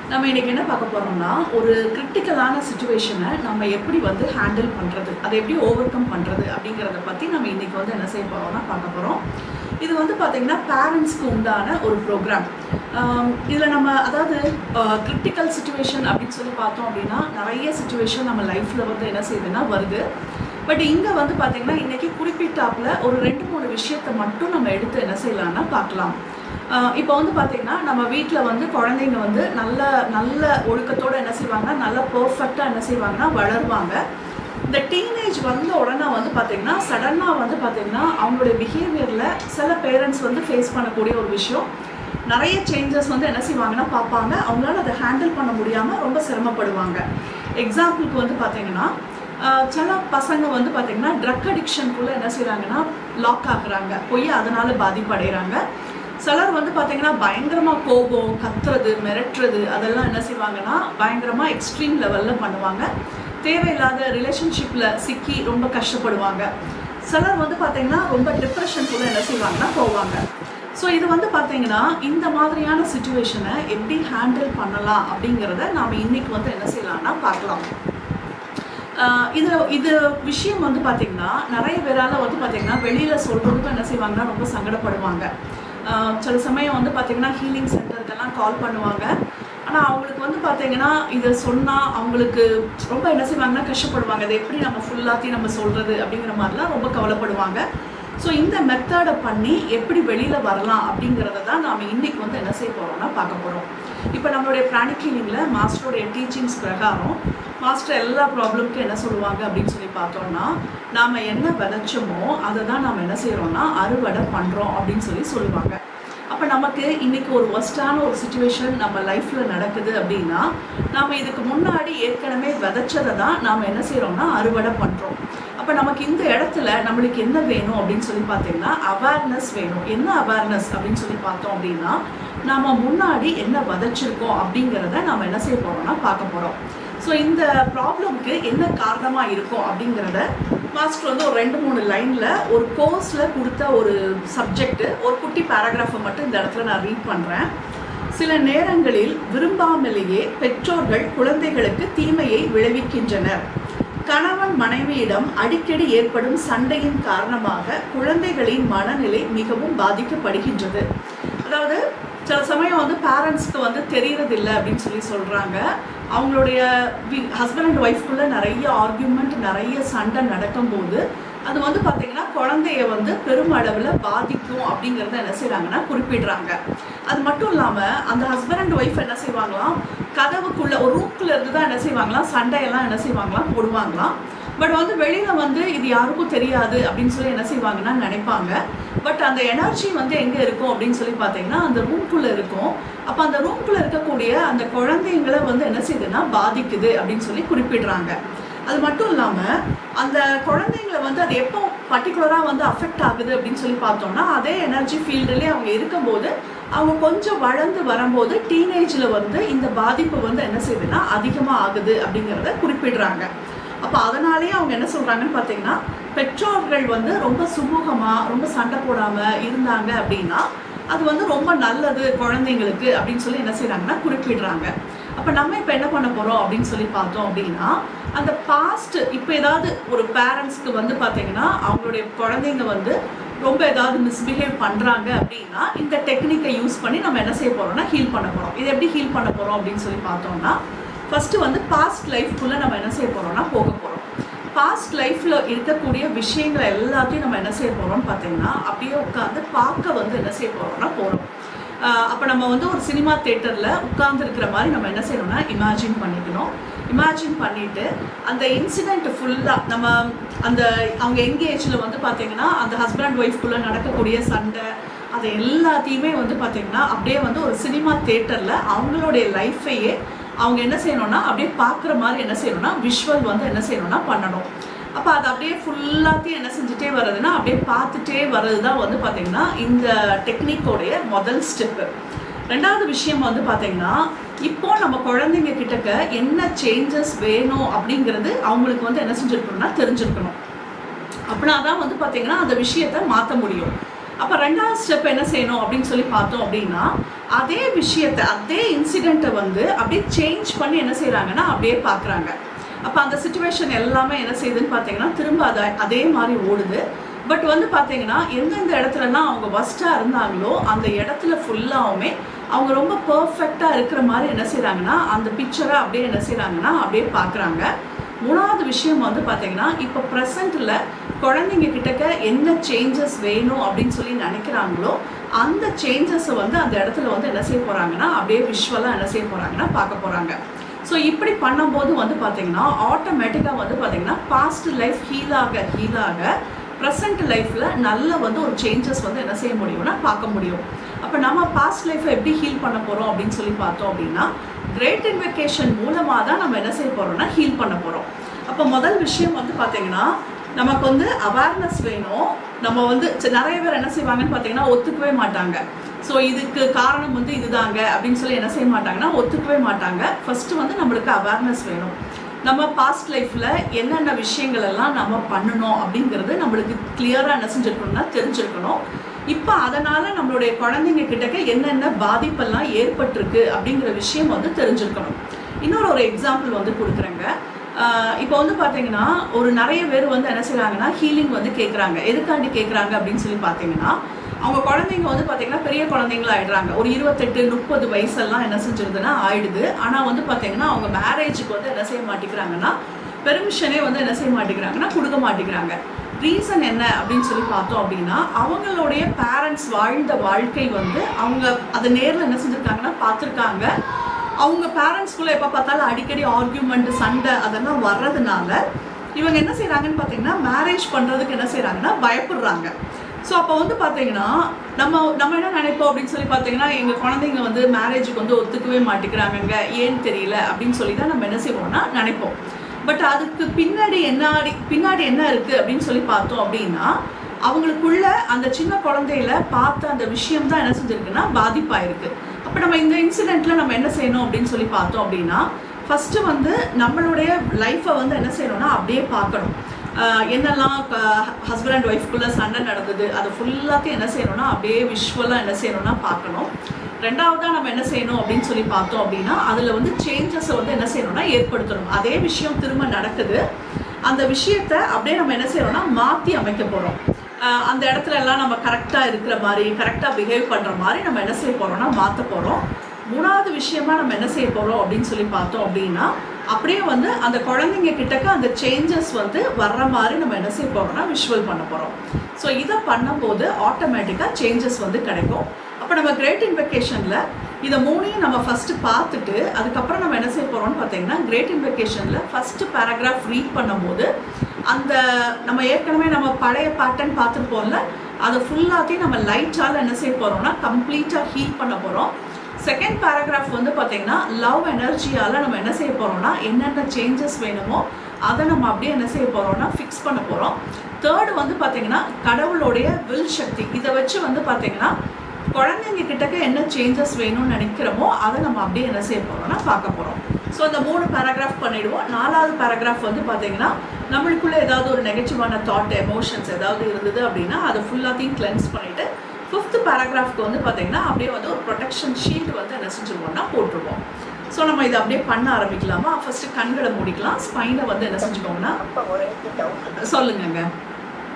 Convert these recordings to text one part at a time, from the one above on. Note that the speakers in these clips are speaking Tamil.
நம்ம இன்னைக்கு என்ன பார்க்க போறோம்னா ஒரு கிரிட்டிக்கலான சிச்சுவேஷனை நம்ம எப்படி வந்து ஹேண்டில் பண்றது, அதை எப்படி ஓவர் கம் பண்றது அப்படிங்கறத பத்தி நம்ம இன்னைக்கு வந்து என்ன செய்ய போறோம்னா பார்க்க போறோம். இது வந்து பாத்தீங்கன்னா பேரண்ட்ஸ்க்கு உண்டான ஒரு ப்ரோக்ராம். இதில் நம்ம அதாவது கிரிட்டிக்கல் சிச்சுவேஷன் அப்படின்னு சொல்லி பார்த்தோம் அப்படின்னா நிறைய சிச்சுவேஷன் நம்ம லைஃப்பில் வந்து என்ன செய்யுதுன்னா வருது. பட் இங்கே வந்து பார்த்திங்கன்னா இன்றைக்கி குறிப்பிட்டாப்புல ஒரு 2-3 விஷயத்தை மட்டும் நம்ம எடுத்து என்ன செய்யலாம்னா பார்க்கலாம். இப்போ வந்து பார்த்திங்கன்னா நம்ம வீட்டில் வந்து குழந்தைங்க வந்து நல்ல நல்ல ஒழுக்கத்தோடு என்ன செய்வாங்கன்னா நல்லா பர்ஃபெக்டாக என்ன செய்வாங்கன்னா வளருவாங்க. இந்த டீனேஜ் வந்த உடனே வந்து பார்த்திங்கன்னா சடனாக வந்து பார்த்திங்கன்னா அவங்களுடைய பிஹேவியரில் சில பேரண்ட்ஸ் வந்து ஃபேஸ் பண்ணக்கூடிய ஒரு விஷயம், நிறைய சேஞ்சஸ் வந்து என்ன செய்வாங்கன்னா பார்ப்பாங்க. அவங்களால அதை ஹேண்டில் பண்ண முடியாமல் ரொம்ப சிரமப்படுவாங்க. எக்ஸாம்பிளுக்கு வந்து பார்த்திங்கன்னா சில பசங்க வந்து பார்த்திங்கன்னா ட்ரக் அடிக்ஷனுக்குள்ளே என்ன செய்கிறாங்கன்னா லாக் ஆகுறாங்க, போய் அதனால் பாதிப்படைகிறாங்க. சிலர் வந்து பார்த்திங்கன்னா பயங்கரமாக கோபம், கத்துறது, மிரட்டுறது அதெல்லாம் என்ன செய்வாங்கன்னா பயங்கரமாக எக்ஸ்ட்ரீம் லெவலில் பண்ணுவாங்க. தேவையில்லாத ரிலேஷன்ஷிப்பில் சிக்கி ரொம்ப கஷ்டப்படுவாங்க. சிலர் வந்து பார்த்திங்கன்னா ரொம்ப டிப்ரெஷனுக்குள்ளே என்ன செய்வாங்கன்னா போவாங்க. ஸோ இது வந்து பார்த்திங்கன்னா இந்த மாதிரியான சிச்சுவேஷனை எப்படி ஹேண்டில் பண்ணலாம் அப்படிங்கிறத நாம் இன்றைக்கி வந்து என்ன செய்யலாம்னா பார்க்கலாம். இது விஷயம் வந்து பார்த்திங்கன்னா நிறைய பேரால் வந்து பார்த்திங்கன்னா வெளியில் சொல்கிறதுக்கும் என்ன செய்வாங்கன்னா ரொம்ப சங்கடப்படுவாங்க. சில சமயம் வந்து பார்த்திங்கன்னா ஹீலிங் சென்டருக்கெல்லாம் கால் பண்ணுவாங்க. ஆனால் அவங்களுக்கு வந்து பார்த்திங்கன்னா இதை சொன்னால் அவங்களுக்கு ரொம்ப என்ன செய்வாங்கன்னா கஷ்டப்படுவாங்க. இதை எப்படி நம்ம ஃபுல்லாத்தையும் நம்ம சொல்கிறது அப்படிங்கிற மாதிரிலாம் ரொம்ப கவலைப்படுவாங்க. ஸோ இந்த மெத்தடை பண்ணி எப்படி வெளியில் வரலாம் அப்படிங்கிறத தான் நாம் இன்றைக்கி வந்து என்ன செய்ய போகிறோம்னா பார்க்க போகிறோம். இப்போ நம்மளுடைய பிராணிக் ஹீலிங்கில் மாஸ்டருடைய டீச்சிங்ஸ் பிரகாரம் மாஸ்டர் எல்லா ப்ராப்ளம்க்கும் என்ன சொல்லுவாங்க அப்படின்னு சொல்லி பார்த்தோம்னா, நாம் என்ன விதைச்சோமோ அதை தான் நாம் என்ன செய்கிறோம்னா அறுவடை பண்ணுறோம் அப்படின்னு சொல்லி சொல்லுவாங்க. அப்போ நமக்கு இன்றைக்கி ஒரு ஒஸ்டான ஒரு சிச்சுவேஷன் நம்ம லைஃப்பில் நடக்குது அப்படின்னா நாம் இதுக்கு முன்னாடி ஏற்கனவே விதைச்சதை தான் நாம் என்ன செய்கிறோம்னா அறுவடை பண்ணுறோம். அப்போ நமக்கு இந்த இடத்துல நம்மளுக்கு என்ன வேணும் அப்படின்னு சொல்லி பார்த்தீங்கன்னா அவேர்னஸ் வேணும். என்ன அவேர்னஸ் அப்படின்னு சொல்லி பார்த்தோம் அப்படின்னா நாம் முன்னாடி என்ன விதைச்சிருக்கோம் அப்படிங்கிறத நாம் என்ன செய்ய போகிறோம்னா பார்க்க போகிறோம். ஸோ இந்த ப்ராப்ளம்க்கு என்ன காரணமாக இருக்கும் அப்படிங்கிறத மாஸ்டர் வந்து ஒரு 2-3 லைனில் ஒரு கோர்ஸில் கொடுத்த ஒரு சப்ஜெக்டு ஒரு குட்டி பேராகிராஃபை மட்டும் இந்த இடத்துல நான் ரீட் பண்ணுறேன். சில நேரங்களில் விரும்பாமலேயே பெற்றோர்கள் குழந்தைகளுக்கு தீமையை விளைவிக்கின்றனர். கணவன் மனைவியிடம் அடிக்கடி ஏற்படும் சண்டையின் காரணமாக குழந்தைகளின் மனநிலை மிகவும் பாதிக்கப்படுகின்றது. அதாவது சில சமயம் வந்து பேரண்ட்ஸ்க்கு வந்து தெரியறதில்லை அப்படின்னு சொல்லி சொல்கிறாங்க. அவங்களுடைய ஹஸ்பண்ட் அண்ட் ஒய்ஃப்குள்ளே நிறைய ஆர்கியூமெண்ட், நிறைய சண்டை நடக்கும்போது அது வந்து பார்த்திங்கன்னா குழந்தைய வந்து பெருமளவில் பாதிக்கும் அப்படிங்கிறத என்ன செய்கிறாங்கன்னா குறிப்பிடுறாங்க. அது மட்டும் இல்லாமல் அந்த ஹஸ்பண்ட் அண்ட் ஒய்ஃப் என்ன செய்வாங்களாம், கதவுக்குள்ளே ஒரு ரூம்குள்ளே இருந்து தான் என்ன செய்வாங்களாம் சண்டையெல்லாம் என்ன செய்வாங்களாம் போடுவாங்களாம். பட் வந்து வெளியில் வந்து இது யாருக்கும் தெரியாது அப்படின்னு சொல்லி என்ன செய்வாங்கன்னா நினைப்பாங்க. பட் அந்த எனர்ஜி வந்து எங்கே இருக்கும் அப்படின்னு சொல்லி பார்த்தீங்கன்னா அந்த ரூம்குள்ளே இருக்கும். அப்போ அந்த ரூம்குள்ளே இருக்கக்கூடிய அந்த குழந்தைங்களை வந்து என்ன செய்யுதுன்னா பாதிக்குது அப்படின்னு சொல்லி குறிப்பிடுறாங்க. அது மட்டும் இல்லாமல் அந்த குழந்தைங்களை வந்து அது எப்போ பர்டிகுலராக வந்து அஃபெக்ட் ஆகுது அப்படின்னு சொல்லி பார்த்தோம்னா அதே எனர்ஜி ஃபீல்டுலேயே அவங்க இருக்கும்போது அவங்க கொஞ்சம் வளர்ந்து வரும்போது டீனேஜில் வந்து இந்த பாதிப்பு வந்து என்ன செய்யுதுன்னா அதிகமாக ஆகுது அப்படிங்கிறத குறிப்பிடுறாங்க. அப்போ அதனாலேயே அவங்க என்ன சொல்கிறாங்கன்னு பார்த்தீங்கன்னா பெற்றோர்கள் வந்து ரொம்ப சுமூகமாக ரொம்ப சண்டை போடாமல் இருந்தாங்க அப்படின்னா அது வந்து ரொம்ப நல்லது குழந்தைங்களுக்கு அப்படின்னு சொல்லி என்ன செய்கிறாங்கன்னா குறிப்பிடுறாங்க. அப்போ நம்ம இப்போ என்ன பண்ண போகிறோம் அப்படின்னு சொல்லி பார்த்தோம் அப்படின்னா அந்த பாஸ்ட் இப்போ ஏதாவது ஒரு பேரண்ட்ஸ்க்கு வந்து பார்த்தீங்கன்னா அவங்களுடைய குழந்தைங்க வந்து ரொம்ப ஏதாவது மிஸ்பிஹேவ் பண்ணுறாங்க அப்படின்னா இந்த டெக்னிக்கை யூஸ் பண்ணி நம்ம என்ன செய்ய போகிறோம்னா ஹீல் பண்ண போகிறோம். இது எப்படி ஹீல் பண்ண போகிறோம் அப்படின்னு சொல்லி பார்த்தோம்னா ஃபஸ்ட்டு வந்து பாஸ்ட் லைஃப்குள்ளே நம்ம என்ன செய்ய போகிறோம்னா போக போகிறோம். பாஸ்ட் லைஃப்பில் இருக்கக்கூடிய விஷயங்களை எல்லாத்தையும் நம்ம என்ன செய்ய போகிறோம்னு பார்த்தீங்கன்னா அப்படியே உட்காந்து பார்க்க வந்து என்ன செய்ய போகிறோம்னா போகிறோம். அப்போ நம்ம வந்து ஒரு சினிமா தேட்டரில் உட்கார்ந்து இருக்கிற மாதிரி நம்ம என்ன செய்யணும்னா இமேஜின் பண்ணிக்கணும். இமேஜின் பண்ணிவிட்டு அந்த இன்சிடெண்ட் ஃபுல்லாக நம்ம அந்த அவங்க எங்கேஜில் வந்து பார்த்திங்கன்னா அந்த ஹஸ்பண்ட் அண்ட் ஒய்ஃப்குள்ளே நடக்கக்கூடிய சண்டை அதை எல்லாத்தையுமே வந்து பார்த்திங்கன்னா அப்படியே வந்து ஒரு சினிமா தேட்டரில் அவங்களுடைய லைஃப்பையே அவங்க என்ன செய்யணும்னா அப்படியே பார்க்குற மாதிரி என்ன செய்யணும்னா விஷுவல் வந்து என்ன செய்யணும்னா பண்ணணும். அப்போ அது அப்படியே ஃபுல்லாத்தையும் என்ன செஞ்சுட்டே வர்றதுன்னா அப்படியே பார்த்துட்டே வர்றது தான் வந்து பார்த்திங்கன்னா இந்த டெக்னிக்கோடைய முதல் ஸ்டெப்பு. ரெண்டாவது விஷயம் வந்து பார்த்திங்கன்னா இப்போ நம்ம குழந்தைங்க கிட்டக்க என்ன சேஞ்சஸ் வேணும் அப்படிங்கிறது அவங்களுக்கு வந்து என்ன செஞ்சுருக்கணும்னா தெரிஞ்சிருக்கணும். அப்படின்னா தான் வந்து பார்த்திங்கன்னா அந்த விஷயத்தை மாற்ற முடியும். அப்போ ரெண்டாவது ஸ்டெப் என்ன செய்யணும் அப்படின்னு சொல்லி பார்த்தோம் அப்படின்னா, அதே விஷயத்தை அதே இன்சிடெண்ட்டை வந்து அப்படியே சேஞ்ச் பண்ணி என்ன செய்கிறாங்கன்னா அப்படியே பார்க்குறாங்க. அப்போ அந்த சிச்சுவேஷன் எல்லாமே என்ன செய்யுதுன்னு பார்த்தீங்கன்னா திரும்ப அதே மாதிரி ஓடுது. பட் வந்து பார்த்தீங்கன்னா எந்தெந்த இடத்துலலாம் அவங்க ஒஸ்ட்டாக இருந்தாங்களோ அந்த இடத்துல ஃபுல்லாகவுமே அவங்க ரொம்ப பர்ஃபெக்டாக இருக்கிற மாதிரி என்ன செய்கிறாங்கன்னா அந்த பிக்சரை அப்படியே என்ன செய்கிறாங்கன்னா அப்படியே பார்க்குறாங்க. மூணாவது விஷயம் வந்து பார்த்தீங்கன்னா, இப்போ ப்ரெசண்ட்டில் குழந்தைங்க கிட்டக்க என்ன சேஞ்சஸ் வேணும் அப்படின்னு சொல்லி நினைக்கிறாங்களோ அந்த சேஞ்சஸை வந்து அந்த இடத்துல வந்து என்ன செய்ய போகிறாங்கன்னா அப்படியே விஷுவலாக என்ன செய்ய போகிறாங்கன்னா பார்க்க போகிறாங்க. ஸோ இப்படி பண்ணும்போது வந்து பார்த்தீங்கன்னா ஆட்டோமேட்டிக்காக வந்து பார்த்தீங்கன்னா பாஸ்ட் லைஃப் ஹீலாக ப்ரெசண்ட் லைஃப்பில் நல்ல வந்து ஒரு சேஞ்சஸ் வந்து என்ன செய்ய முடியும்னா பார்க்க முடியும். அப்போ நம்ம பாஸ்ட் லைஃப்பை எப்படி ஹீல் பண்ண போகிறோம் அப்படின்னு சொல்லி பார்த்தோம் அப்படின்னா, கிரேட் இன்வெகேஷன் மூலமாக தான் நம்ம என்ன செய்ய போகிறோம்னா ஹீல் பண்ண போகிறோம். அப்போ முதல் விஷயம் வந்து பார்த்தீங்கன்னா நமக்கு வந்து அவேர்னஸ் வேணும். நம்ம வந்து நிறைய பேர் என்ன செய்வாங்கன்னு பார்த்தீங்கன்னா ஒத்துக்கவே மாட்டாங்க. ஸோ இதுக்கு காரணம் வந்து இதுதாங்க அப்படின்னு சொல்லி என்ன செய்ய மாட்டாங்கன்னா ஒத்துக்கவே மாட்டாங்க. ஃபஸ்ட்டு வந்து நம்மளுக்கு அவேர்னஸ் வேணும். நம்ம பாஸ்ட் லைஃப்பில் என்னென்ன விஷயங்கள் எல்லாம் நம்ம பண்ணணும் அப்படிங்கிறது நம்மளுக்கு கிளியராக என்ன செஞ்சுருக்கணும்னா தெரிஞ்சிருக்கணும். இப்போ அதனால் நம்மளுடைய குழந்தைங்க கிட்டக்க என்னென்ன பாதிப்பெல்லாம் ஏற்பட்டிருக்கு அப்படிங்கிற விஷயம் வந்து தெரிஞ்சிருக்கணும். இன்னொரு எக்ஸாம்பிள் வந்து கொடுக்குறேங்க. இப்போ வந்து பார்த்தீங்கன்னா நிறைய பேர் வந்து என்ன செய்கிறாங்கன்னா ஹீலிங் வந்து கேட்குறாங்க. எதுக்காண்டி கேட்குறாங்க அப்படின்னு சொல்லி பார்த்தீங்கன்னா, அவங்க குழந்தைங்க வந்து பார்த்தீங்கன்னா பெரிய குழந்தைங்களா ஆகிடுறாங்க. ஒரு 28-30 வயசெல்லாம் என்ன செஞ்சிருதுன்னா ஆயிடுது. ஆனால் வந்து பார்த்தீங்கன்னா அவங்க மேரேஜுக்கு வந்து என்ன செய்ய மாட்டேங்கிறாங்கன்னா பெர்மிஷனே வந்து என்ன செய்ய மாட்டேங்கிறாங்கன்னா கொடுக்க மாட்டேங்கிறாங்க. ரீசன் என்ன அப்படின்னு சொல்லி பார்த்தோம் அப்படின்னா, அவங்களுடைய பேரண்ட்ஸ் வாழ்ந்த வாழ்க்கை வந்து அவங்க அதை நேரில் என்ன செஞ்சுருக்காங்கன்னா பார்த்துருக்காங்க. அவங்க பேரண்ட்ஸ்குள்ளே எப்போ பார்த்தாலும் அடிக்கடி ஆர்கியூமெண்ட் சண்டை அதெல்லாம் வர்றதுனால இவங்க என்ன செய்கிறாங்கன்னு பார்த்தீங்கன்னா மேரேஜ் பண்ணுறதுக்கு என்ன செய்கிறாங்கன்னா பயப்படுறாங்க. ஸோ அப்போ வந்து பார்த்தீங்கன்னா நம்ம என்ன நினைப்போம் அப்படின்னு சொல்லி பார்த்தீங்கன்னா, எங்கள் குழந்தைங்க வந்து மேரேஜுக்கு வந்து ஒத்துக்கவே மாட்டேங்கிறாங்கங்க, ஏன்னு தெரியல அப்படின்னு சொல்லி தான் நம்ம என்ன செய்வோம்னா நினைப்போம். பட் அதுக்கு பின்னாடி என்ன இருக்குது அப்படின்னு சொல்லி பார்த்தோம் அப்படின்னா, அவங்களுக்குள்ள அந்த சின்ன குழந்தையில பார்த்த அந்த விஷயம் தான் என்ன செஞ்சுருக்குன்னா பாதிப்பாயிருக்கு. அப்போ நம்ம இந்த இன்சிடெண்ட்டில் நம்ம என்ன செய்யணும் அப்படின்னு சொல்லி பார்த்தோம் அப்படின்னா, ஃபஸ்ட்டு வந்து நம்மளுடைய லைஃப்பை வந்து என்ன செய்யணும்னா அப்படியே பார்க்கணும். என்னெல்லாம் ஹஸ்பண்ட் அண்ட் ஒய்ஃப்குள்ளே சண்டை நடந்தது அதை ஃபுல்லாத்தையும் என்ன செய்யணும்னா அப்படியே விஷுவலாக என்ன செய்யணும்னா பார்க்கணும். ரெண்டாவதாக நம்ம என்ன செய்யணும் அப்படின்னு சொல்லி பார்த்தோம் அப்படின்னா, அதில் வந்து சேஞ்சஸை வந்து என்ன செய்யணும்னா ஏற்படுத்தணும். அதே விஷயம் திரும்ப நடக்குது, அந்த விஷயத்தை அப்படியே நம்ம என்ன செய்யணும்னா மாற்றி அமைக்க போகிறோம். அந்த இடத்துல எல்லாம் நம்ம கரெக்டாக இருக்கிற மாதிரி கரெக்டாக பிஹேவ் பண்ணுற மாதிரி நம்ம என்ன செய்ய போகிறோம்னா மாற்ற போகிறோம். மூணாவது விஷயமா நம்ம என்ன செய்ய போகிறோம் அப்படின்னு சொல்லி பார்த்தோம் அப்படின்னா, அப்படியே வந்து அந்த குழந்தைங்க கிட்டக்க அந்த சேஞ்சஸ் வந்து வர்ற மாதிரி நம்ம என்ன செய்ய போகிறோம்னா விஷுவல் பண்ண போகிறோம். ஸோ இதை பண்ணும்போது ஆட்டோமேட்டிக்காக சேஞ்சஸ் வந்து கிடைக்கும். அப்போ நம்ம கிரேட் இன்வெகேஷனில் இதை மூணையும் நம்ம ஃபஸ்ட்டு பார்த்துட்டு அதுக்கப்புறம் நம்ம என்ன செய்ய போகிறோம்னு பார்த்தீங்கன்னா, கிரேட் இன்வெகேஷனில் ஃபஸ்ட்டு பேராகிராஃப் ரீட் பண்ணும்போது அந்த நம்ம ஏற்கனவே நம்ம பழைய பேட்டர்ன் பார்த்துருப்போம்ல, அதை ஃபுல்லாத்தையும் நம்ம லைட்டால் என்ன செய்ய போகிறோம்னா கம்ப்ளீட்டாக ஹீல் பண்ண போகிறோம். செகண்ட் பேராகிராஃப் வந்து பார்த்தீங்கன்னா லவ் எனர்ஜியால் நம்ம என்ன செய்ய போகிறோம்னா என்னென்ன சேஞ்சஸ் வேணுமோ அதை நம்ம அப்படியே என்ன செய்ய போகிறோம்னா ஃபிக்ஸ் பண்ண போகிறோம். தேர்டு வந்து பார்த்தீங்கன்னா கடவுளுடைய வில் சக்தி, இதை வச்சு வந்து பார்த்தீங்கன்னா குழந்தைங்க கிட்டக்க என்ன சேஞ்சஸ் வேணும்னு நினைக்கிறோமோ அதை நம்ம அப்படியே என்ன செய்ய போகிறோம்னா பார்க்க போகிறோம். ஸோ அந்த 3 பேராகிராஃப் பண்ணிவிடுவோம். 4வது பேராகிராஃப் வந்து பார்த்தீங்கன்னா நம்மளுக்குள்ளே ஏதாவது ஒரு நெகட்டிவான தாட் எமோஷன்ஸ் ஏதாவது இருந்தது அப்படின்னா அதை ஃபுல்லாத்தையும் கிளென்ஸ் பண்ணிவிட்டு 5th பேராகிராஃப்க்கு வந்து பார்த்தீங்கன்னா அப்படியே வந்து ஒரு ப்ரொடெக்ஷன் ஷீல்டு வந்து என்ன செஞ்சுருவோம்னா போட்டுருவோம். ஸோ நம்ம இதை அப்படியே பண்ண ஆரம்பிக்கலாமா? ஃபஸ்ட்டு கண்களை மூடிக்கலாம். ஸ்பைனை வந்து என்ன செஞ்சுக்கோங்கன்னா சொல்லுங்கங்க.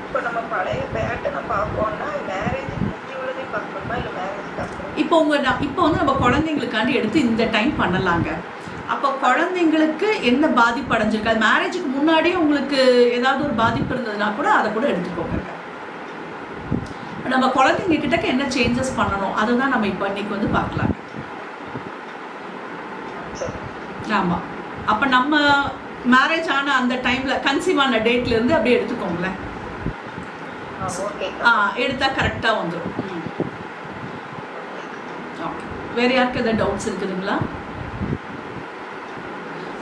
இப்போ நம்ம பழைய பேட்டர்னை பார்ப்போம்னா மேரேஜ் முடிஞ்சவளதே பார்க்கணுமா இல்லை மேரேஜ் இப்போ வந்து நம்ம குழந்தைங்களுக்காண்டி எடுத்து இந்த டைம் பண்ணலாங்க. அப்போ குழந்தைங்களுக்கு என்ன பாதிப்பு அடைஞ்சிருக்கு, அது மேரேஜுக்கு முன்னாடியே உங்களுக்கு ஏதாவது ஒரு பாதிப்பு இருந்ததுன்னா கூட அதை கூட எடுத்துக்கோங்க. நம்ம குழந்தைங்க கிட்டக்க என்ன சேஞ்சஸ் பண்ணணும் அதை தான் நம்ம இப்போ இன்னைக்கு வந்து பார்க்கலாம். ஆமாம், அப்போ நம்ம மேரேஜ் ஆன அந்த டைமில் கன்சீவ் ஆன டேட்லேருந்து அப்படியே எடுத்துக்கோங்களேன். எடுத்தால் கரெக்டாக வந்துடும். ஓகே, வேறு யாருக்கு எதாவது டவுட்ஸ் இருக்குதுங்களா?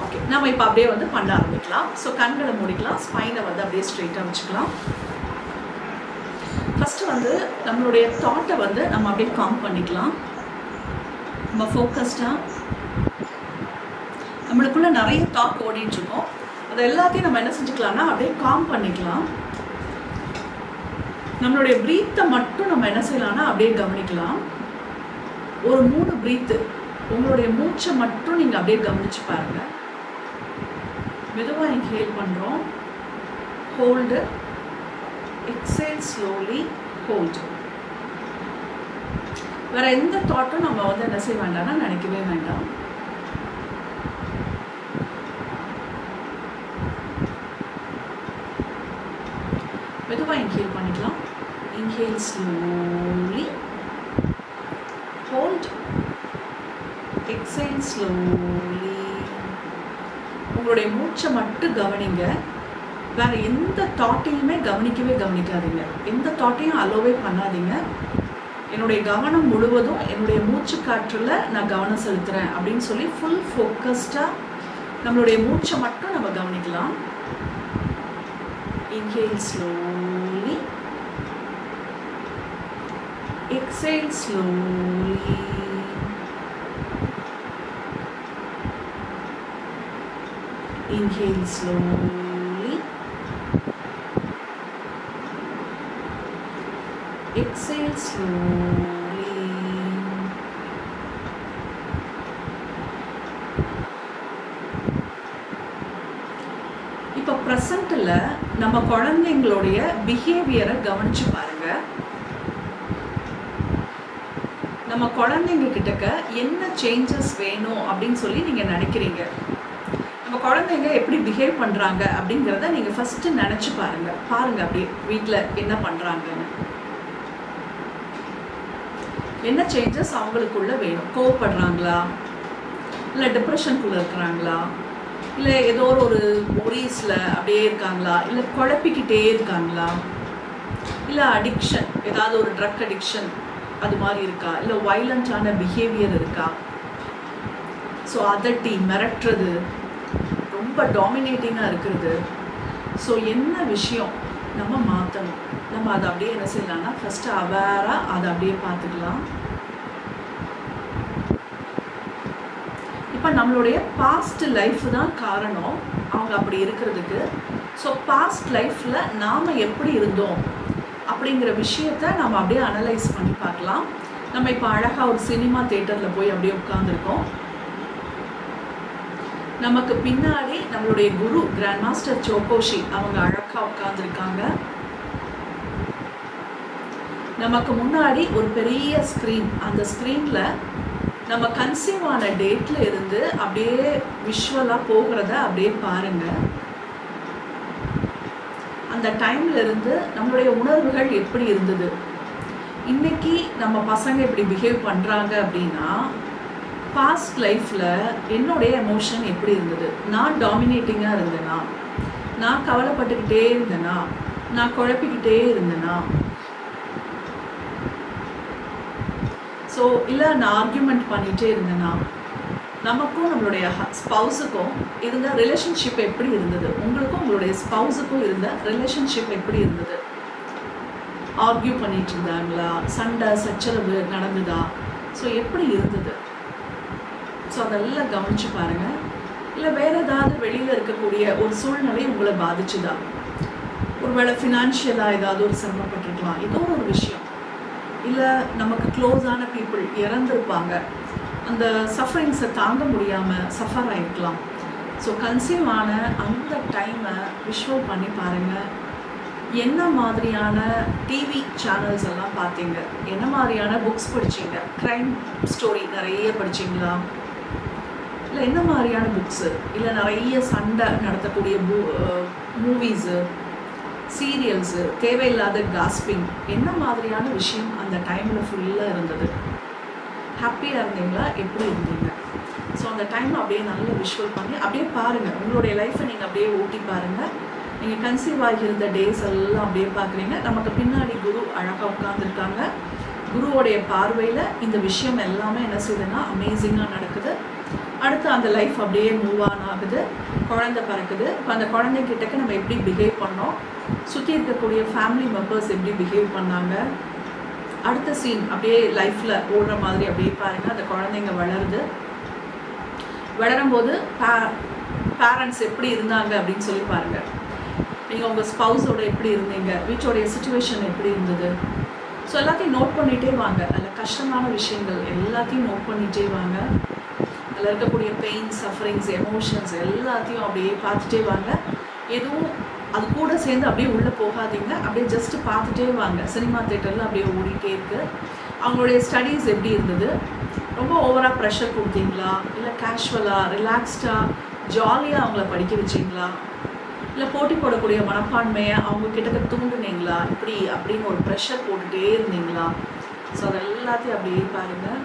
ஓகே, நம்ம இப்போ அப்படியே வந்து பண்ண ஆரம்பிக்கலாம். ஸோ கண்களை மூடிக்கலாம். ஸ்பைனை வந்து அப்படியே ஸ்ட்ரெயிட்டாக வச்சுக்கலாம். ஃபஸ்ட்டு வந்து நம்மளுடைய தாட்டை வந்து நம்ம அப்படியே காம் பண்ணிக்கலாம். நம்ம ஃபோக்கஸ்டாக நம்மளுக்குள்ளே நிறைய தாட் ஓடிட்டுருக்கோம். அதை எல்லாத்தையும் நம்ம என்ன செஞ்சுக்கலாம்னா அப்படியே காம் பண்ணிக்கலாம். நம்மளுடைய ப்ரீத்தை மட்டும் நம்ம என்ன செய்யலாம்னா அப்படியே கவனிக்கலாம். ஒரு 3 ப்ரீத்து உங்களுடைய மூச்சை மட்டும் நீங்கள் அப்படியே கவனிச்சு பாருங்க. மெதுவாக இன்ஹேல் பண்ணுறோம், ஹோல்டு, எக்ஸேல் ஸ்லோலி, ஹோல்டு. வேற எந்த தாட்டும் நம்ம வந்து என்ன செய்ய வேண்டாம்னா நினைக்கவே வேண்டாம். மெதுவாக இன்ஹேல் பண்ணிக்கலாம். Inhale slowly, hold, exhale slowly. உங்களுடைய மூச்சை மட்டும் கவனிங்க. வேற எந்த தாட்டையுமே கவனிக்காதீங்க. எந்த தாட்டையும் அலோவே பண்ணாதீங்க. என்னுடைய கவனம் முழுவதும் என்னுடைய மூச்சு காற்றுல நான் கவனம் செலுத்துறேன் அப்படின்னு சொல்லி ஃபுல் ஃபோக்கஸ்டாக நம்மளுடைய மூச்சை மட்டும் நம்ம கவனிக்கலாம். Inhale slowly, exhale slowly. Inhale slowly, exhale slowly. இப்போ ப்ரெசண்ட்டில் நம்ம குழந்தைங்களுடைய பிஹேவியரை கவனிச்சு பாருங்க. நம்ம குழந்தைங்க கிட்டக்க என்ன சேஞ்சஸ் வேணும் அப்படின்னு சொல்லி நீங்கள் நினைக்கிறீங்க? நம்ம குழந்தைங்க எப்படி பிஹேவ் பண்ணுறாங்க அப்படிங்கிறத நீங்கள் ஃபஸ்ட்டு நினச்சி பாருங்க. அப்படியே வீட்டில் என்ன பண்ணுறாங்கன்னு, என்ன சேஞ்சஸ் அவங்களுக்குள்ள வேணும். கோவப்படுறாங்களா, இல்லை டிப்ரெஷனுக்குள்ளே இருக்கிறாங்களா, இல்லை ஏதோ ஒரு ஒரீஸில் அப்படியே இருக்காங்களா, இல்லை குழப்பிக்கிட்டே இருக்காங்களா, இல்லை அடிக்ஷன், ஏதாவது ஒரு ட்ரக் அடிக்ஷன் அது மாதிரி இருக்கா, இல்லை வைலண்ட்டான பிஹேவியர் இருக்கா, ஸோ அதட்டி மிரட்டுறது, ரொம்ப டாமினேட்டிங்காக இருக்கிறது. ஸோ என்ன விஷயம் நம்ம மாற்றணும், நம்ம அதை அப்படியே என்ன செய்யலாம்னா ஃபஸ்ட்டு அவேராக அதை அப்படியே பார்த்துக்கலாம். இப்போ நம்மளுடைய பாஸ்ட் லைஃப் தான் காரணம் அவங்க அப்படி இருக்கிறதுக்கு. ஸோ பாஸ்ட் லைஃப்பில் நாம் எப்படி இருந்தோம் அப்படிங்கிற விஷயத்த நம்ம அப்படியே அனலைஸ் பண்ணி பார்க்கலாம். நம்ம இப்போ அழகாக ஒரு சினிமா தியேட்டரில் போய் அப்படியே உட்காந்துருக்கோம். நமக்கு பின்னாடி நம்மளுடைய குரு கிராண்ட் மாஸ்டர் சோகோஷி அவங்க அழகாக உட்காந்துருக்காங்க. நமக்கு முன்னாடி ஒரு பெரிய ஸ்க்ரீன், அந்த ஸ்க்ரீனில் நம்ம கன்சீவ் ஆன டேட்டில் இருந்து அப்படியே விஷுவலாக போகிறத அப்படியே பாருங்கள். அந்த டைமில் இருந்து நம்மளுடைய உணர்வுகள் எப்படி இருந்தது, இன்னைக்கு நம்ம பசங்க இப்படி பிஹேவ் பண்ணுறாங்க அப்படின்னா பாஸ்ட் லைஃப்பில் என்னுடைய எமோஷன் எப்படி இருந்தது, நான் டாமினேட்டிங்காக இருந்தேனா, நான் கவலைப்பட்டுக்கிட்டே இருந்தேனா, நான் குழப்பிக்கிட்டே இருந்தேனா, ஸோ இல்லை நான் ஆர்கியூமெண்ட் பண்ணிகிட்டே இருந்தேனா, நமக்கும் நம்மளுடைய ஸ்பவுஸுக்கும் இருந்த ரிலேஷன்ஷிப் எப்படி இருந்தது, உங்களுக்கும் உங்களுடைய ஸ்பவுஸுக்கும் இருந்த ரிலேஷன்ஷிப் எப்படி இருந்தது, ஆர்கியூ பண்ணிட்டு இருந்தாங்களா, சண்டை சச்சரவு நடந்ததா, ஸோ எப்படி இருந்தது, ஸோ அதெல்லாம் கவனித்து பாருங்கள். இல்லை வேறு ஏதாவது வெளியில் இருக்கக்கூடிய ஒரு சூழ்நிலை உங்களை பாதிச்சுதா, ஒருவேளை ஃபினான்ஷியலாக ஏதாவது ஒரு சிரமப்பட்டிருக்கலாம், ஏதோ ஒரு விஷயம், இல்லை நமக்கு க்ளோஸான பீப்புள் இறந்துருப்பாங்க, அந்த சஃபரிங்ஸை தாங்க முடியாமல் சஃபர் ஆகிருக்கலாம். ஸோ கன்சீவ் ஆன அந்த டைமை விஷுவல் பண்ணி பாருங்கள். என்ன மாதிரியான டிவி சேனல்ஸ் எல்லாம் பார்த்தீங்க, என்ன மாதிரியான புக்ஸ் படிச்சிங்க, க்ரைம் ஸ்டோரி நிறைய படிச்சிங்களா, இல்லை என்ன மாதிரியான புக்ஸு, இல்லை நிறைய சண்டை நடத்தக்கூடிய மூவிஸு, சீரியல்ஸு, தேவையில்லாத காஸ்பிங், என்ன மாதிரியான விஷயம் அந்த டைமில் ஃபுல்லாக இருந்தது, ஹாப்பியாக இருந்தீங்களா, எப்படி இருந்தீங்க. ஸோ அந்த டைம் அப்படியே நல்ல விஷுவல் பண்ணி அப்படியே பாருங்கள். உங்களுடைய லைஃப்பை நீங்கள் அப்படியே ஓட்டி பாருங்கள். நீங்கள் கன்சீவ் ஆகியிருந்த டேஸ் எல்லாம் அப்படியே பார்க்குறீங்க. நமக்கு பின்னாடி குரு அழகாக உட்காந்துருக்காங்க. குருவோடைய பார்வையில் இந்த விஷயம் எல்லாமே என்ன செய்யுதுன்னா அமேசிங்காக நடக்குது. அடுத்து அந்த லைஃப் அப்படியே மூவ் ஆன் ஆகுது, குழந்தை பிறக்குது. இப்போ அந்த குழந்தைகிட்டக்கு நம்ம எப்படி பிஹேவ் பண்ணோம், சுற்றி இருக்கக்கூடிய ஃபேமிலி மெம்பர்ஸ் எப்படி பிஹேவ் பண்ணாங்க, அடுத்த சீன் அப்படியே லைஃப்பில் ஓடுற மாதிரி அப்படியே பாருங்கள். அந்த குழந்தைங்க வளரும்போது பேரண்ட்ஸ் எப்படி இருந்தாங்க அப்படின்னு சொல்லி பாருங்கள். நீங்கள் உங்கள் ஸ்பவுஸோட எப்படி இருந்தீங்க, வீட்டோடைய சுச்சுவேஷன் எப்படி இருந்தது. ஸோ எல்லாத்தையும் நோட் பண்ணிகிட்டே வாங்க. அதில் கஷ்டமான விஷயங்கள் எல்லாத்தையும் நோட் பண்ணிகிட்டே வாங்க. அதில் இருக்கக்கூடிய பெயின், சஃபரிங்ஸ், எமோஷன்ஸ் எல்லாத்தையும் அப்படியே பார்த்துட்டே வாங்க. எதுவும் அது கூட சேர்ந்து அப்படியே உள்ளே போகாதீங்க. அப்படியே ஜஸ்ட்டு பார்த்துட்டே வாங்க. சினிமா தேட்டரில் அப்படியே ஓடிட்டே இருக்குது. அவங்களுடைய ஸ்டடீஸ் எப்படி இருந்தது, ரொம்ப ஓவராக ப்ரெஷர் கொடுத்தீங்களா, இல்லை கேஷுவலாக ரிலாக்ஸ்டாக ஜாலியாக அவங்கள படிக்க வச்சிங்களா, இல்லை போட்டி போடக்கூடிய மனப்பான்மையை அவங்க கிட்டக்க தூண்டுனீங்களா, இப்படி அப்படின்னு ஒரு ப்ரெஷர் போட்டுகிட்டே இருந்தீங்களா. ஸோ அது எல்லாத்தையும் அப்படியே பாருங்கள்.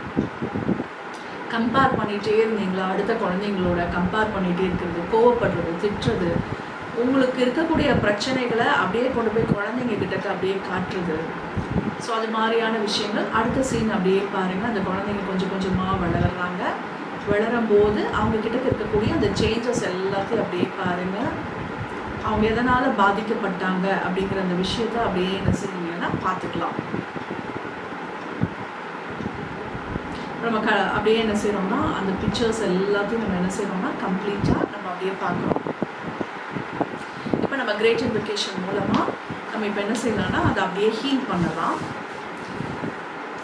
கம்பேர் பண்ணிகிட்டே இருந்தீங்களா, அடுத்த குழந்தைங்களோட கம்பேர் பண்ணிகிட்டே இருக்கிறது, கோவப்படுறது, திட்டுறது, உங்களுக்கு இருக்கக்கூடிய பிரச்சனைகளை அப்படியே கொண்டு போய் குழந்தைங்க கிட்டக்க அப்படியே காட்டுறது. ஸோ அது மாதிரியான விஷயங்கள். அடுத்த சீன் அப்படியே பாருங்கள். அந்த குழந்தைங்க கொஞ்சம் கொஞ்சமாக வளர்கிறாங்க. வளரும்போது அவங்கக்கிட்ட இருக்கக்கூடிய அந்த சேஞ்சஸ் எல்லாத்தையும் அப்படியே பாருங்கள். அவங்க எதனால் பாதிக்கப்பட்டாங்க அப்படிங்கிற அந்த விஷயத்த அப்படியே என்ன செய்வீங்கன்னா பார்த்துக்கலாம். நம்ம அப்படியே என்ன செய்கிறோம்னா அந்த பிக்சர்ஸ் எல்லாத்தையும் நம்ம என்ன செய்கிறோம்னா கம்ப்ளீட்டாக நம்ம அப்படியே பார்க்குறோம். இப்போ நம்ம கிரேட் இன்விகேஷன் மூலமாக நம்ம இப்போ என்ன செய்யலாம்னா அதை அப்படியே ஹீல் பண்ணலாம்.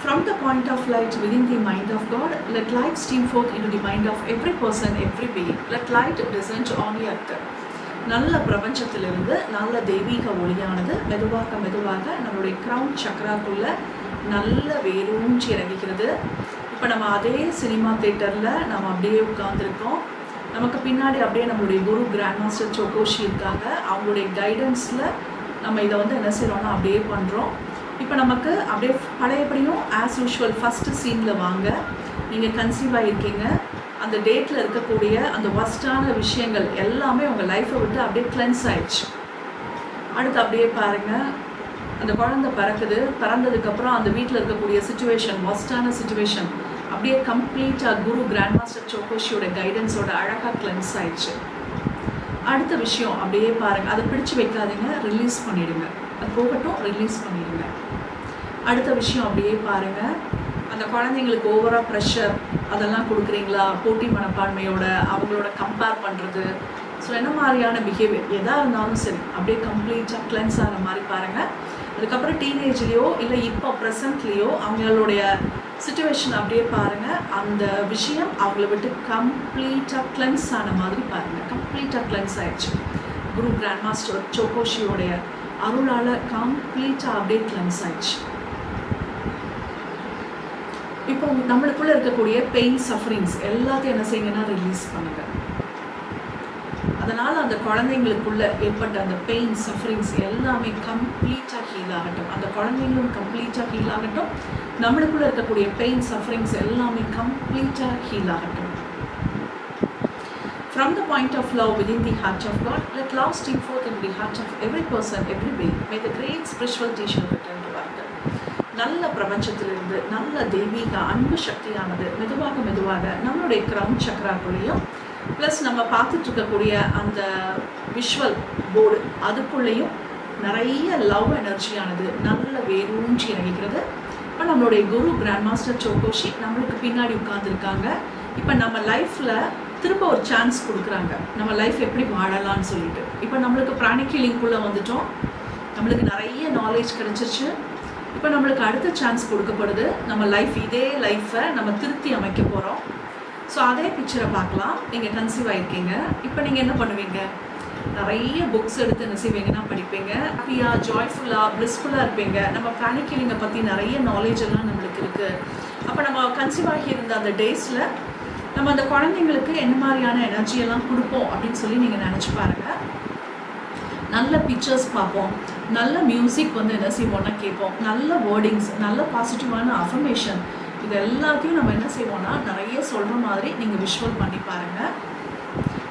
From the point of light within the mind of God, let light stream forth into the mind of every person, every being. Let light descend on the earth. நல்ல பிரபஞ்சத்திலிருந்து நல்ல தெய்வீக ஒளியானது மெதுவாக மெதுவாக நம்மளுடைய கிரவுன் சக்கராக்குள்ள நல்ல வேரூன்றி இறங்குகிறது. இப்போ நம்ம அதே சினிமா தேட்டரில் நம்ம அப்படியே உட்கார்ந்துருக்கோம். நமக்கு பின்னாடி அப்படியே நம்மளுடைய குரு கிராண்ட் மாஸ்டர் சோகோஷி இருக்காங்க. அவங்களுடைய கைடன்ஸில் நம்ம இதை வந்து என்ன செய்கிறோம்னா அப்படியே பண்ணுறோம். இப்போ நமக்கு அப்படியே பழையபடியும் ஆஸ் யூஷுவல் ஃபஸ்ட்டு சீனில் வாங்க. நீங்கள் கன்சீவ் ஆகியிருக்கீங்க. அந்த டேட்டில் இருக்கக்கூடிய அந்த ஒஸ்டான விஷயங்கள் எல்லாமே உங்கள் லைஃப்பை விட்டு அப்படியே கிளென்ஸ் ஆயிடுச்சு. அடுத்து அப்படியே பாருங்கள், அந்த குழந்தை பிறக்குது. பிறந்ததுக்கப்புறம் அந்த வீட்டில் இருக்கக்கூடிய சுச்சுவேஷன், ஒஸ்டான சுச்சுவேஷன் அப்படியே கம்ப்ளீட்டாக குரு கிராண்ட் மாஸ்டர் சோகோஷியோட கைடன்ஸோட அழகாக கிளென்ஸ் ஆயிடுச்சு. அடுத்த விஷயம் அப்படியே பாருங்கள். அதை பிடிச்சு வைக்காதீங்க, ரிலீஸ் பண்ணிவிடுங்க. அது போகட்டும், ரிலீஸ் பண்ணிடுங்க. அடுத்த விஷயம் அப்படியே பாருங்கள். அந்த குழந்தைங்களுக்கு ஓவராக ப்ரெஷர் அதெல்லாம் கொடுக்குறீங்களா, போட்டி மனப்பான்மையோட அவங்களோட கம்பேர் பண்ணுறது. ஸோ என்ன மாதிரியான பிஹேவியர் எதாக இருந்தாலும் சரி அப்படியே கம்ப்ளீட்டாக கிளென்ஸ் ஆகிற மாதிரி பாருங்கள். அதுக்கப்புறம் டீனேஜ்லேயோ இல்லை இப்போ ப்ரெசண்ட்லேயோ அவங்களுடைய சிச்சுவேஷன் அப்படியே பாருங்கள். அந்த விஷயம் அவங்கள விட்டு கம்ப்ளீட்டாக கிளென்ஸ் ஆன மாதிரி பாருங்கள். கம்ப்ளீட்டாக கிளென்ஸ் ஆகிடுச்சு. குரு கிராண்ட் மாஸ்டர் சோகோஷியோடைய அருளால் கம்ப்ளீட்டாக அப்படியே கிளென்ஸ் ஆயிடுச்சு. இப்போ நம்மளுக்குள்ளே இருக்கக்கூடிய பெயின், சஃபரிங்ஸ் எல்லாத்தையும் என்ன செய்யுங்கன்னா ரிலீஸ் பண்ணுங்க. அதனால் அந்த குழந்தைங்களுக்குள்ள ஏற்பட்ட அந்த பெயின், சஃபரிங்ஸ் எல்லாமே கம்ப்ளீட்டாக ஹீல் ஆகட்டும். அந்த குழந்தைங்களும் கம்ப்ளீட்டாக ஹீல் ஆகட்டும். நம்மளுக்குள்ளே இருக்கக்கூடிய பெயின், சஃபரிங்ஸ் எல்லாமே கம்ப்ளீட்டாக ஹீல் ஆகட்டும். From the point of love within the heart of God, let love stream forth into the heart of every person, every being. May the great spiritual teacher return to earth. நல்ல பிரபஞ்சத்திலிருந்து நல்ல தெய்வீக அன்பு சக்தியானது மெதுவாக மெதுவாக நம்மளுடைய கிரவுன் சக்கராக்குள்ளேயும் ப்ளஸ் நம்ம பார்த்துட்டு இருக்கக்கூடிய அந்த விஷுவல் போர்டு அதுக்குள்ளேயும் நிறைய லவ் எனர்ஜியானது நல்ல வேரூன்றி இறங்கிக்கிறது. இப்போ நம்மளுடைய குரு கிராண்ட் மாஸ்டர் சோகோஷி நம்மளுக்கு பின்னாடி உட்கார்ந்துருக்காங்க. இப்போ நம்ம லைஃப்பில் திரும்ப ஒரு சான்ஸ் கொடுக்குறாங்க, நம்ம லைஃப் எப்படி வாழலான்னு சொல்லிட்டு. இப்போ நம்மளுக்கு பிராணிக் ஹீலிங்குள்ளே வந்துட்டோம். நம்மளுக்கு நிறைய நாலேஜ் கிடச்சிருச்சு. இப்போ நம்மளுக்கு அடுத்த சான்ஸ் கொடுக்கப்படுது. நம்ம லைஃப் இதே லைஃப்பை நம்ம திருத்தி அமைக்க போகிறோம். ஸோ அதே பிக்சரை பார்க்கலாம். நீங்கள் கன்சீவ் ஆகிருக்கீங்க. இப்போ நீங்கள் என்ன பண்ணுவீங்க? நிறைய புக்ஸ் எடுத்து என்ன செய்வீங்கன்னா படிப்பீங்க. ஹாப்பியாக, ஜாய்ஃபுல்லாக, ப்ளிஸ்ஃபுல்லாக இருப்பீங்க. நம்ம பிராணிக் ஹீலிங்கை பற்றி நிறைய நாலேஜ் எல்லாம் நம்மளுக்கு இருக்குது. அப்போ நம்ம கன்சீவ் ஆகி இருந்த அந்த டேஸில் நம்ம அந்த குழந்தைங்களுக்கு என்ன மாதிரியான எனர்ஜியெல்லாம் கொடுப்போம் அப்படின்னு சொல்லி நீங்கள் நினச்சி பாருங்கள். நல்ல பிக்சர்ஸ் பார்ப்போம், நல்ல மியூசிக் வந்து என்ன செய்வோம்னா கேட்போம், நல்ல வேர்டிங்ஸ், நல்ல பாசிட்டிவான அஃபர்மேஷன், இது எல்லாத்தையும் நம்ம என்ன செய்வோம்னா நிறைய சொல்கிற மாதிரி நீங்கள் விஷுவல் பண்ணி பாருங்கள்.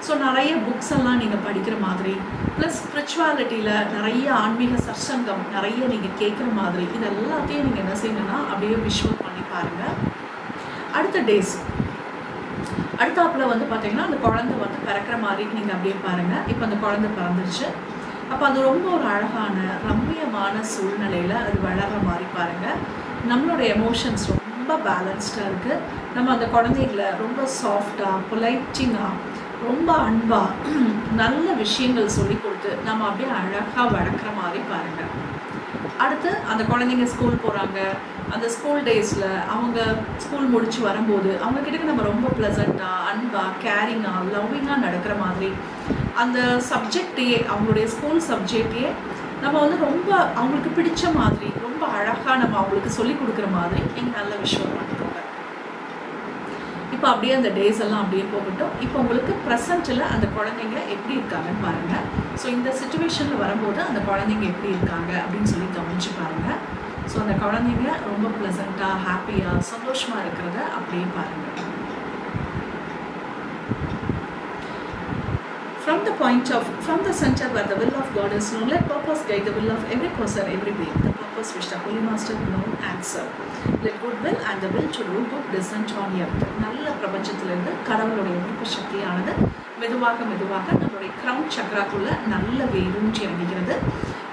ஸோ நிறைய புக்ஸ் எல்லாம் நீங்கள் படிக்கிற மாதிரி ப்ளஸ் ஸ்பிரிச்சுவாலிட்டியில் நிறைய ஆன்மீக சற்சங்கம் நிறைய நீங்கள் கேட்குற மாதிரி இது எல்லாத்தையும் நீங்கள் என்ன செய்யணும்னா அப்படியே விஷுவல் பண்ணி பாருங்கள். அடுத்த டேஸ் அடுத்தாப்பில் வந்து பார்த்திங்கன்னா அந்த குழந்தை வந்து பிறக்கிற மாதிரி நீங்கள் அப்படியே பாருங்கள். இப்போ அந்த குழந்தை பிறந்துருச்சு. அப்போ அது ரொம்ப ஒரு அழகான ரம்மியமான சூழ்நிலையில் அது வளர்கிற மாதிரி பாருங்கள். நம்மளோட எமோஷன்ஸ் ரொம்ப பேலன்ஸ்டாக இருக்குது. நம்ம அந்த குழந்தைகளை ரொம்ப சாஃப்டாக, பொலைட்டிங்காக, ரொம்ப அன்பாக நல்ல விஷயங்கள் சொல்லி கொடுத்து நம்ம அப்படியே அழகாக வளர்க்குற மாதிரி பாருங்கள். அடுத்து அந்த குழந்தைங்க ஸ்கூல் போகிறாங்க, அந்த ஸ்கூல் டேஸில் அவங்க ஸ்கூல் முடித்து வரும்போது அவங்கக்கிட்ட நம்ம ரொம்ப ப்ளசண்ட்டாக, அன்பாக, கேரிங்காக, லவ்விங்காக நடக்கிற மாதிரி அந்த சப்ஜெக்டையே, அவங்களுடைய ஸ்கூல் சப்ஜெக்டையே நம்ம வந்து ரொம்ப அவங்களுக்கு பிடிச்ச மாதிரி ரொம்ப அழகாக நம்ம அவங்களுக்கு சொல்லி கொடுக்குற மாதிரி நீங்கள் நல்ல விஷயம் பண்ணிக்கோங்க. இப்போ அப்படியே அந்த டேஸ் எல்லாம் அப்படியே போகட்டும். இப்போ உங்களுக்கு ப்ரெசண்ட்டில் அந்த குழந்தைங்க எப்படி இருக்காங்கன்னு பாருங்கள். ஸோ இந்த சிச்சுவேஷனில் வரும்போது அந்த குழந்தைங்க எப்படி இருக்காங்க அப்படின்னு சொல்லி கவனிச்சு பாருங்கள். ஸோ அந்த குழந்தைங்க ரொம்ப ப்ளசண்ட்டாக, ஹாப்பியாக, சந்தோஷமாக இருக்கிறத அப்படியே பாருங்கள். From the center where the will of God is known, let purpose guide the will of every person, every being. The purpose which the Holy Master know and serve. Let good will and the will to do good descend on earth. நல்ல பிரபஞ்சத்திலிருந்து கடவுளுடைய விருப்ப சக்தியானது மெதுவாக மெதுவாக நம்மளுடைய கிரவுன் சக்ராக்குள்ள நல்ல வேரூன்றி இறங்குகிறது.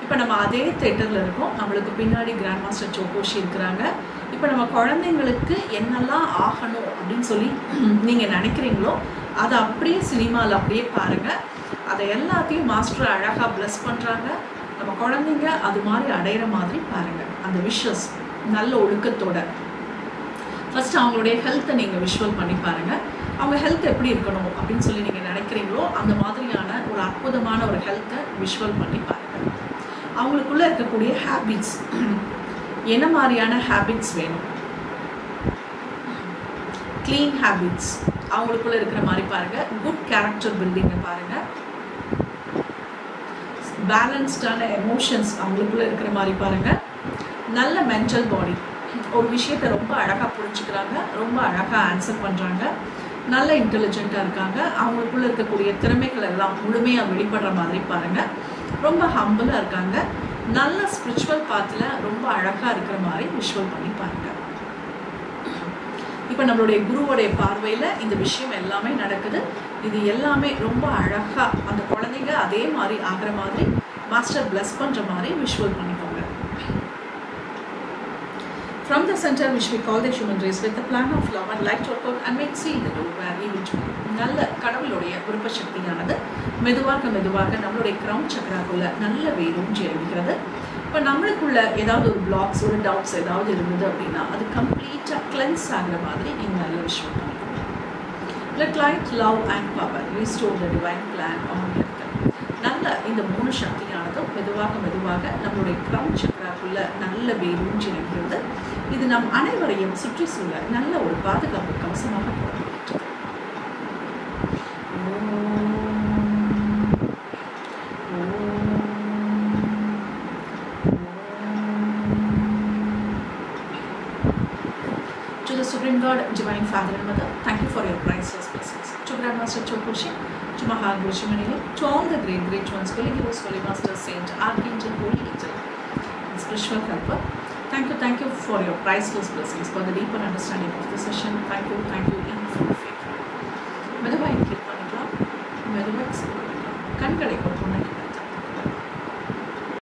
இப்போ நம்ம அதே தேட்டரில் இருக்கோம். நம்மளுக்கு பின்னாடி கிராண்ட் மாஸ்டர் சோகோஷி இருக்கிறாங்க. இப்போ நம்ம குழந்தைங்களுக்கு என்னெல்லாம் ஆகணும் அப்படின்னு சொல்லி நீங்கள் நினைக்கிறீங்களோ அதை அப்படியே சினிமாவில் அப்படியே பாருங்கள். அதை எல்லாத்தையும் மாஸ்டர் அழகாக ப்ளஸ் பண்ணுறாங்க. நம்ம குழந்தைங்க அது மாதிரி அடையிற மாதிரி பாருங்கள். அந்த விஷஸ் நல்ல ஒழுக்கத்தோட ஃபஸ்ட்டு அவங்களுடைய ஹெல்த்தை நீங்கள் விஷுவல் பண்ணி பாருங்கள். அவங்க ஹெல்த் எப்படி இருக்கணும் அப்படின்னு சொல்லி நீங்கள் நினைக்கிறீங்களோ அந்த மாதிரியான ஒரு அற்புதமான ஒரு ஹெல்த்தை விஷுவல் பண்ணி பாருங்கள். அவங்களுக்குள்ளே இருக்கக்கூடிய ஹேபிட்ஸ், என்ன மாதிரியான ஹேபிட்ஸ் வேணும், க்ளீன் ஹேபிட்ஸ் அவங்களுக்குள்ளே இருக்கிற மாதிரி பாருங்கள். குட் கேரக்டர் பில்டிங்கை பாருங்கள். பேலன்ஸ்டான எமோஷன்ஸ் அவங்களுக்குள்ளே இருக்கிற மாதிரி பாருங்கள். நல்ல மென்டல் பாடி, ஒரு விஷயத்தை ரொம்ப அழகாக புரிஞ்சுக்கிறாங்க, ரொம்ப அழகாக ஆன்சர் பண்ணுறாங்க, நல்ல இன்டெலிஜென்ட்டாக இருக்காங்க. அவங்களுக்குள்ளே இருக்கக்கூடிய திறமைகள் எல்லாம் முழுமையாக வெளிப்படுற மாதிரி பாருங்கள். ரொம்ப ஹம்பிளாக இருக்காங்க. நல்ல ஸ்பிரிச்சுவல் பாத்தில் ரொம்ப அழகாக இருக்கிற மாதிரி விஷுவல் பண்ணி பாருங்கள். இப்போ நம்மளுடைய குருவோடைய பார்வையில் இந்த விஷயம் எல்லாமே நடக்குது. இது எல்லாமே ரொம்ப அழகாக அந்த குழந்தைங்க அதே மாதிரி ஆகிற மாதிரி மாஸ்டர் பிளஸ் பண்ணுற மாதிரி விஷுவல் பண்ணிக்கோங்க. From the center which we call the human race with the plan of love and light to work and make seal the door where we will join. நல்ல கடவுளுடைய விருப்ப சக்தியானது மெதுவாக மெதுவாக நம்மளுடைய கிரவுன் சக்கராக்குள்ள நல்ல வேரூன்றி இறங்குகிறது. இப்போ நம்மளுக்குள்ள ஏதாவது ஒரு பிளாக்ஸ், ஒரு டவுட்ஸ் ஏதாவது இருந்தது அப்படின்னா அது கம்ப்ளீட்டாக கிளென்ஸ் ஆகிற மாதிரி நீங்கள் நல்ல விஷயம் பண்ணிக்கணும். Let light, love and power restore the divine plan on earth. நல்ல இந்த 3 சக்தியானதும் மெதுவாக மெதுவாக நம்மளுடைய கிரவுன் சக்கராக்குள்ள நல்ல வேரூன்றி இறங்குகிறது. இது நம் அனைவரையும் சுற்றி சூழ நல்ல ஒரு பாதுகாப்பு கவசமாக போடப்படுகிறது. To the Supreme God, Divine Father and Mother, thank you for your priceless blessings. To Grand Master Chokoshi, to Mahaguru Shimanile, to all the great ones, Holy Gurus, Holy Master, Saint, Archangel, Holy Angel, and Spiritual Helper. Thank you for your priceless blessings, for the deeper understanding of the session. Thank you in full faith. மெதுவாக இன்கிட் பண்ணிக்கலாம், மெதுவாக எக்ஸிட் பண்ணிக்கலாம். கண்களை கொண்டு